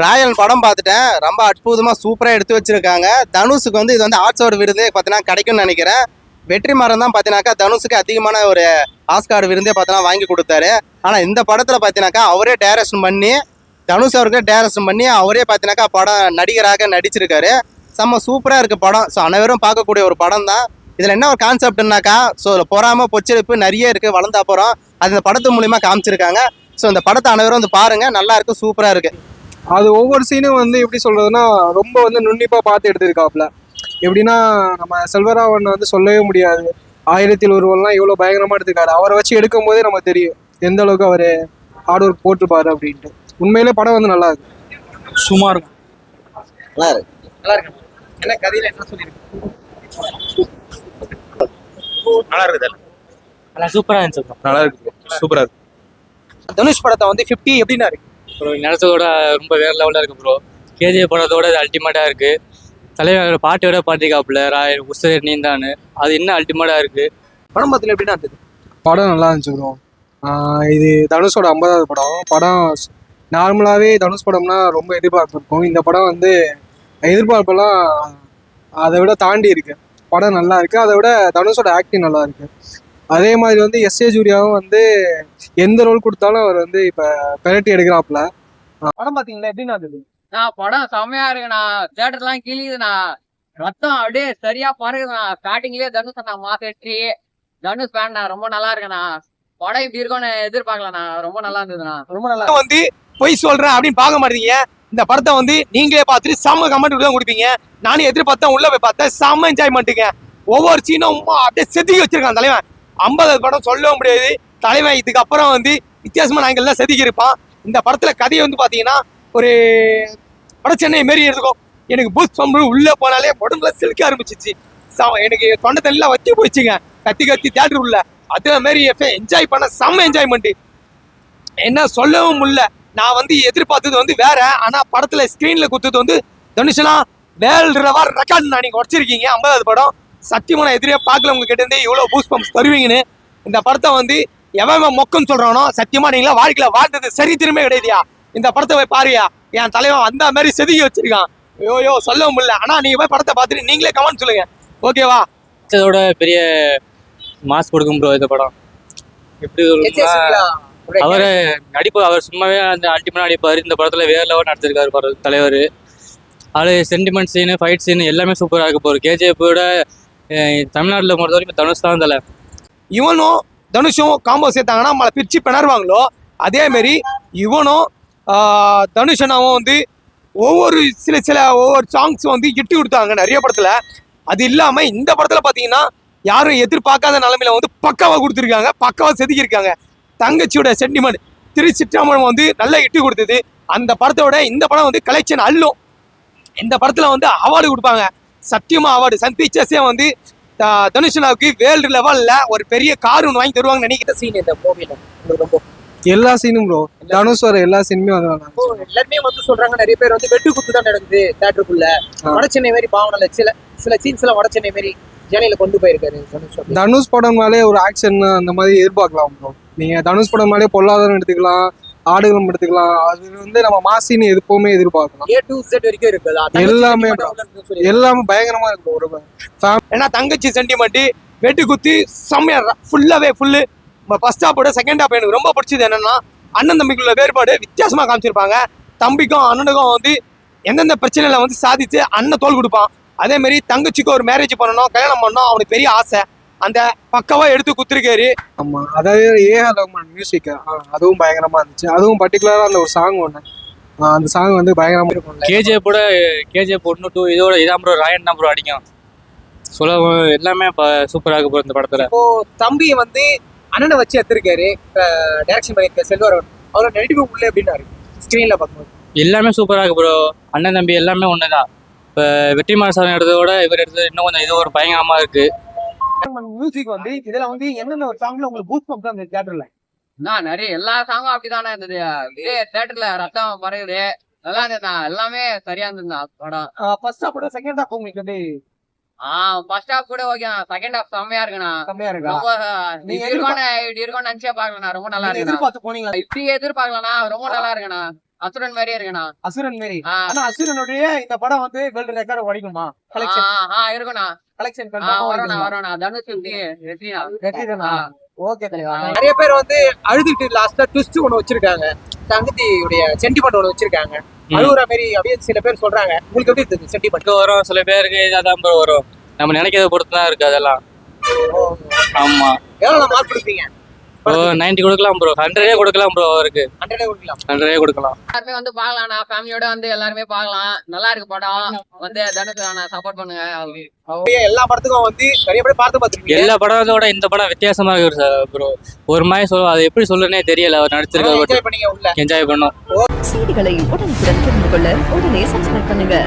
Royal படம் பார்த்துட்டேன். ரொம்ப அற்புதமாக சூப்பராக எடுத்து வச்சிருக்காங்க. தனுஷுக்கு வந்து இது வந்து ஆர்ட்ஸோட விருது பார்த்தீங்கன்னா கிடைக்கும்னு நினைக்கிறேன். வெற்றிமாறன் தான் பார்த்தீங்கன்னாக்கா தனுஷுக்கு அதிகமான ஒரு ஆஸ்கார் விருந்தே பார்த்தீங்கன்னா வாங்கி கொடுத்தாரு. ஆனால் இந்த படத்தில் பார்த்தீங்கன்னாக்கா அவரே டைரக்ஷன் பண்ணி தனுஷ் அவருக்கு டைரக்ஷன் பண்ணி அவரே பார்த்தீங்கன்னாக்கா படம் நடிகராக நடிச்சிருக்காரு. செம்ம சூப்பராக இருக்குது படம். ஸோ அனைவரும் பார்க்கக்கூடிய ஒரு படம் தான். இதில் என்ன ஒரு கான்செப்ட்னாக்கா, ஸோ பொறாமல் பொச்சரிப்பு நிறைய இருக்குது வளர்ந்த அப்புறம் அது இந்த படத்து மூலிமா காமிச்சிருக்காங்க. ஸோ இந்த படத்தை அனைவரும் வந்து பாருங்கள், நல்லா இருக்குது, சூப்பராக இருக்குது. அது ஒவ்வொரு சீனும் வந்து எப்படி சொல்றதுன்னா ரொம்ப வந்து நுண்ணிப்பா பார்த்து எடுத்திருக்காப்புல. எப்படின்னா நம்ம செல்வராவன் வந்து சொல்லவே முடியாது. 1001 இவ்வளவு பயங்கரமா எடுத்துக்காரு. அவரை வச்சு எடுக்கும் போதே நமக்கு தெரியும் எந்த அளவுக்கு அவரு ஹார்ட் ஒர்க் போட்டிருப்பாரு அப்படின்ட்டு. உண்மையிலே படம் வந்து நல்லா இருக்கு, சும்மா இருக்கும். நல்லா இருக்கு, நல்லா இருக்கு. என்ன கதையில என்ன சொல்லிருக்கு? நல்லா இருக்குது, நல்லா சூப்பரா இருந்துச்சு. நல்லா இருக்கு, சூப்பரா இருக்கு. தனுஷ் படத்தை வந்து 50 எப்படின்னா இருக்கு ப்ரோ? நிலத்தோட ரொம்ப வேற லெவலில் இருக்கு ப்ரோ. கேஜிஎஃப் படத்தோட அது அல்டிமேட்டாக இருக்கு. தலைவர் பாட்டோட பாட்டிக்காப்புல ராயல் உசர் நீந்தானு அது இன்னும் அல்டிமேட்டாக இருக்கு. படம் பத்தில எப்படின்னா இருந்தது? படம் நல்லா இருந்துச்சு ப்ரோ. இது தனுஷோட 50வது படம். படம் நார்மலாகவே தனுஷ் படம்னா ரொம்ப எதிர்பார்ப்பு இருக்கும். இந்த படம் வந்து எதிர்பார்ப்பெல்லாம் அதை விட தாண்டி இருக்கு. படம் நல்லா இருக்கு. அதை விட தனுஷோட ஆக்டிங் நல்லா இருக்கு. அதே மாதிரி வந்து எஸ்.ஏ. ஜூரியாவும் வந்து எந்த ரோல் கொடுத்தாலும் அவர் வந்து இப்போ பெரட்டி எடுக்கிறாப்புல. படம் பாத்தீங்களா எப்படின்னா இருந்தது? படம் செம்மையா இருக்குண்ணா. தியேட்டர்லாம் கிழியுதுண்ணா. ரத்தம் அப்படியே சரியா பறகுதுண்ணா. ஸ்டார்டிங்லயே தனுஷ் அண்ணா மாசேற்றி தனுஷ் ஃபேன் ரொம்ப நல்லா இருக்குண்ணா. படம் இப்படி இருக்கும்னு எதிர்பார்க்கலண்ணா. ரொம்ப நல்லா இருந்ததுண்ணா. ரொம்ப நல்லா வந்து பொய் சொல்றேன் அப்படின்னு பார்க்க மாட்டீங்க. இந்த படத்தை வந்து நீங்களே பார்த்துட்டு செம்ம கமெண்ட் தான் கொடுப்பீங்க. நானும் எதிர்பார்த்தேன், உள்ள போய் பார்த்தேன், செம்ம என்ஜாய்மெண்ட்டுங்க. ஒவ்வொரு சீனும் அப்படியே செதுக்கி வச்சிருக்கான் தலைவன். 50 படம் சொல்லவும் முடியாது. தலைவன் இதுக்கப்புறம் வந்து வித்தியாசமான ஆங்கிள் செதுக்கி இருப்பான். இந்த படத்துல கதையை வந்து பாத்தீங்கன்னா ஒரு வட சென்னை மாரி இருக்கும். எனக்கு பூஸ்ட் பம்பு உள்ள போனாலே உடம்புல சிலுக்க ஆரம்பிச்சிச்சு. எனக்கு தொண்டை தண்ணிலாம் வச்சு போயிடுச்சுங்க. கத்தி கத்தி தியேட்டர் உள்ள அதே மாதிரி என்ஜாய் பண்ண செம்ம என்ஜாய்மெண்ட். என்ன சொல்லவும் முடியல. நான் வந்து எதிர்பார்த்தது வந்து வேற. ஆனா படத்துல ஸ்கிரீன்ல குத்துறது வந்து தனுஷனா வேர்ல்டு ரெக்கார்ட் நீங்க உடச்சிருக்கீங்க. 50வது படம் சத்தியமான எதிரியா பார்க்கல. உங்க கிட்ட இருந்தே இவ்வளவு பூஸ்ட் பம்ப்ஸ் தருவீங்கன்னு. இந்த படத்தை வந்து எவன் மொக்கன்னு சொல்றானோ சத்தியமா நீங்களா வாழ்க்கையில வாழ்ந்தது சரி திரும்ப கிடையாதுயா. இந்த படத்தை போய் பாருயா. என் தலைவன் அந்த மாதிரி செதுக்கி வச்சிருக்கான். ஐயோ சொல்லவும் முடியல. ஆனா நீங்க போய் படத்தை பார்த்துட்டு நீங்களே கமெண்ட் சொல்லுங்க, ஓகேவா? இதோட பெரிய மாஸ் கொடுக்கும் ப்ரோ இந்த படம். எப்படி அவரு நடிப்பு, அவர் சும்மாவே அந்த அல்டிமேட் நடிப்பாரு. இந்த படத்துல வேற லெவல் நடிச்சிருக்காரு தலைவர். அது சென்டிமெண்ட் சீனு, ஃபைட் சீனு எல்லாமே சூப்பராக இருக்கு போகுது. கேஜிஎஃபோட தமிழ்நாட்டில் பொறுத்த வரைக்கும் தனுஷ் தான் தலை. இவனும் தனுஷும் காம்போ சேர்த்தாங்கன்னா நம்மளை பிரிச்சு பிணறுவாங்களோ அதே மாதிரி இவனும் தனுஷனாவும் வந்து ஒவ்வொரு சாங்ஸ் வந்து இட்டு கொடுத்தாங்க நிறைய படத்துல. அது இல்லாம இந்த படத்துல பாத்தீங்கன்னா யாரும் எதிர்பார்க்காத நிலைமையில வந்து பக்காவா கொடுத்துருக்காங்க, பக்காவா செதுக்கியிருக்காங்க. தங்கச்சியோட சென்டிமெண்ட் திருச்சிற்றாம்பலம் வந்து நல்லா இட்டு கொடுத்தது. அந்த படத்தோட இந்த படம் வந்து கலெக்ஷன் அள்ளும். இந்த படத்துல வந்து அவார்டு கொடுப்பாங்க, சத்தியமா அவார்டு. சன் பிக்சர்ஸே வந்து தனுஷனாவுக்கு வேர்ல்டு லெவல்ல ஒரு பெரிய கார் ஒன்று வாங்கி தருவாங்க நினைக்கிற சீன் இந்த மூவில ரொம்ப எல்லா சீனும் ப்ரோ. தனுஷ் வர எல்லா சீனுமே வந்து எல்லாருமே வந்து சொல்றாங்க. நிறைய பேர் வந்து வெட்டு குத்து தான் நடக்குது தியேட்டருக்குள்ள. வடச்சென்னை மாரி பாவனல சில சீன்ஸ் எல்லாம் வடச்சென்னை மாரி ஜேனியில கொண்டு போயிருக்காரு தனுஷ். தனுஷ் படம்னாலே ஒரு ஆக்ஷன் அந்த மாதிரி எதிர்பார்க்கலாம் ப்ரோ. நீங்க தனுஷ் படம்னாலே பொல்லாதவன் எடுத்துக்கலாம், ஆடுகளம் எடுத்துக்கலாம். அது வந்து நம்ம மாசின்னு எப்பவுமே எதிர்பார்க்கலாம். A to Z வரைக்கும் இருக்குது எல்லாமே எல்லாமே பயங்கரமா இருக்கும். ஒரு ஏன்னா தங்கச்சி சென்டிமெண்ட் வெட்டு குத்தி செம்மையா ஃபுல்லாவே ஃபுல்லு. ஃபர்ஸ்ட் ஹாப்போட செகண்ட் ஹாப் எனக்கு ரொம்ப பிடிச்சது என்னன்னா அண்ணன் தம்பிக்குள்ள வேறுபாடு வித்தியாசமா காமிச்சிருப்பாங்க. தம்பிக்கும் அண்ணனுக்கும் வந்து எந்தெந்த பிரச்சனையில வந்து சாதிச்சு அண்ணன் தோல் கொடுப்பான். அதே மாதிரி தங்கச்சிக்கு ஒரு மேரேஜ் பண்ணணும், கல்யாணம் பண்ணணும், அவனுக்கு பெரிய ஆசை. அந்த பக்கவா எடுத்து குத்துருக்காரு. ஆமா, அதாவது ஏஆர் ரஹ்மான் மியூசிக் அதுவும் பயங்கரமா இருந்துச்சு. அதுவும் பர்டிகுலரா அந்த ஒரு சாங் ஒண்ணு, அந்த சாங் வந்து பயங்கரமா இருக்கும். கேஜிஎஃப் 1, 2 இதோட இதான் ப்ரோ ராயன் தான் ப்ரோ அடிக்கும். சொல்ல எல்லாமே சூப்பராக இருக்கு ப்ரோ இந்த படத்துல. இப்போ தம்பி வந்து அண்ணனை வச்சு எடுத்திருக்காரு, டைரக்ஷன் பண்ணியிருக்க செல்வராவன். அவரோட நடிப்பு உள்ள எப்படின்னா இருக்கு ஸ்கிரீன்ல பார்க்கும்போது? எல்லாமே சூப்பராக இருக்கு ப்ரோ. அண்ணன் தம்பி எல்லாமே ஒண்ணுதான். இப்போ வெற்றிமாறன் சார் எடுத்ததோட இவர் எடுத்தது இன்னும் கொஞ்சம் இது ஒரு பயங்கரமா இருக்கு. மியூசிக் வந்து இதுல வந்து என்னென்ன ஒரு சாங்ல உங்களுக்கு பூஸ்ட் பம்ப் அந்த தியேட்டர்ல? நான் நிறைய எல்லா சாங்கும் அப்படிதானே இருந்தது. தியேட்டர்ல ரத்தம் பறகுது நல்லா இருந்ததுண்ணா. எல்லாமே சரியா இருந்ததுண்ணா படம். ஃபர்ஸ்ட் ஹாஃப் செகண்ட் ஹாஃப் உங்களுக்கு வந்து ஃபர்ஸ்ட் ஹாஃப் கூட ஓகே, செகண்ட் ஹாஃப் செம்மையா இருக்குண்ணா. கம்மியா இருக்கா? ரொம்ப இப்படி இருக்கும்னு நினைச்சே பாக்கலண்ணா. ரொம்ப நல்லா இருக்கு. எதிர்பார்த்து போனீங்களா? இப்படி எதிர்பார்க்கலண்ணா. ரொம்ப நல்லா இருக்குண்ணா. அசுரன் மாதிரியே இருக்குண்ணா. அசுரன் மாரி. ஆ, ஆனா அசுரனுடைய இந்த படம் வந்து வேர்ல்டு ரெக்கார்ட் உடைக்குமா? ஆ, கலெக்ஷன் ஆ, இருக்குண்ணா. கலெக்ஷன் வரும்ண்ணா. தனுஷ் வெற்றிண்ணா. வெற்றிதானா? ஆ. ஓகே தலைவா. ஆ. நிறைய பேர் வந்து அழுதுட்டு லாஸ்டா ட்விஸ்ட் ஒண்ணு வச்சிருக்காங்க. தங்கத்தியுடைய சென்டிமெண்ட் ஒண்ணு வச்சிருக்காங்க. அழுகுற மாதிரி அப்படியே சில பேர் சொல்றாங்க. உங்களுக்கு எப்படி இருக்கு சென்டிமெண்ட்? இங்க வரும் சில பேருக்கு அதான் ப்ரோ வரும். நம்ம நினைக்கிறத பொறுத்து தான் இருக்கு அதெல்லாம். ஆமா. எவ்வளவு மார்க் கொடுப்பீங்க? ஓ 90 கொடுக்கலாம் ப்ரோ. 100 கொடுக்கலாம் ப்ரோ. அவருக்கு 100 கொடுக்கலாம். 100 கொடுக்கலாம். எல்லாருமே வந்து பாக்கலாம்ண்ணா. ஃபேமிலியோட வந்து எல்லாருமே பாக்கலாம். நல்லா இருக்கு படம். வந்து தனுஷ் சப்போர்ட் பண்ணுங்க. எல்லா படத்துக்கும் வந்து நிறைய பேர் பார்த்து பார்த்துருக்கீங்க. எல்லா படத்தோட இந்த படம் வித்தியாசமா இருக்கு ப்ரோ. ஒரு மாதிரி சொல்ல அது எப்படி சொல்லுன்னே தெரியல. அவர் நடிச்சிருக்காரு. என்ஜாய் பண்ணீங்க உள்ள. என்ஜாய் பண்ணோம். செய்திகளை உடனுக்குடன் தெரிந்து கொள்ள உடனே சப்ஸ்கிரைப் பண்ணுங்க.